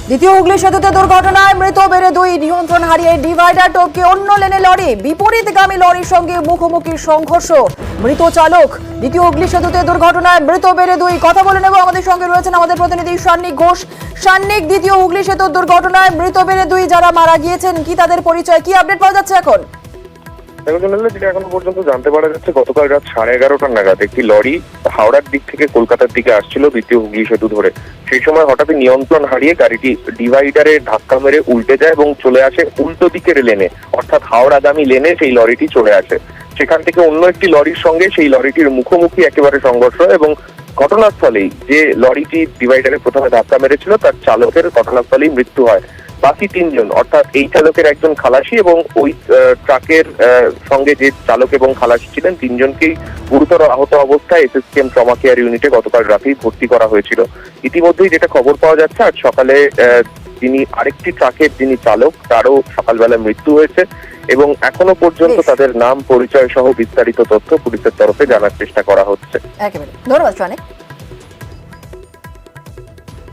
দ্বিতীয় হুগলি সেতুতে দুর্ঘটনায় মৃত বেড়ে দুই, নিয়ন্ত্রণ হারিয়ে ডিভাইডার টপকে অন্য লেনে লরি, বিপরীতগামী লরির সঙ্গে মুখোমুখি সংঘর্ষ, মৃত চালক। দ্বিতীয় হুগলি সেতুতে দুর্ঘটনায় মৃত বেড়ে দুই। কথা বলে নেব, আমাদের সঙ্গে রয়েছেন আমাদের প্রতিনিধি সান্নিক ঘোষ। সান্নিক, দ্বিতীয় হুগলি সেতুর দুর্ঘটনায় মৃত বেড়ে দুই যারা মারা গিয়েছেন, কি তাদের পরিচয়, কি আপডেট পাওয়া যাচ্ছে এখন? যেটা এখনো পর্যন্ত জানতে পারা যাচ্ছে, গতকাল রাত 11:30 নাগাদ একটি লরি হাওড়ার দিক থেকে কলকাতার দিকে আসছিল দ্বিতীয় হুগলি সেতু ধরে। সেই সময় হঠাৎই নিয়ন্ত্রণ হারিয়ে গাড়িটি ডিভাইডারে ধাক্কা মেরে উল্টে যায় এবং চলে আসে উল্টো দিকের লেনে, অর্থাৎ হাওড়াগামী লেনে সেই লরিটি চলে আসে। সেখান থেকে অন্য একটি লরির সঙ্গে সেই লরিটির মুখোমুখি একেবারে সংঘর্ষ এবং ঘটনাস্থলেই যে লরিটি ডিভাইডারে প্রথমে ধাক্কা মেরেছিল তার চালকের ঘটনাস্থলেই মৃত্যু হয়। বাকি তিনজন, অর্থাৎ এই চালকের একজন খালাসি এবং ওই ট্রাকের সঙ্গে যে চালক এবং খালাসি ছিলেন, তিনজনকেই গুরুতর আহত অবস্থায় এসএসকেএম ট্রমা কেয়ার ইউনিটে গতকাল রাতেই ভর্তি করা হয়েছিল। ইতিমধ্যেই যেটা খবর পাওয়া যাচ্ছে, আজ সকালে যিনি আরেকটি ট্রাকের যিনি চালক, তারও সকালবেলা মৃত্যু হয়েছে এবং এখনো পর্যন্ত তাদের নাম, পরিচয় সহ বিস্তারিত তথ্য পুলিশের তরফে জানার চেষ্টা করা হচ্ছে। একেবারে ধন্যবাদ সান্নিক।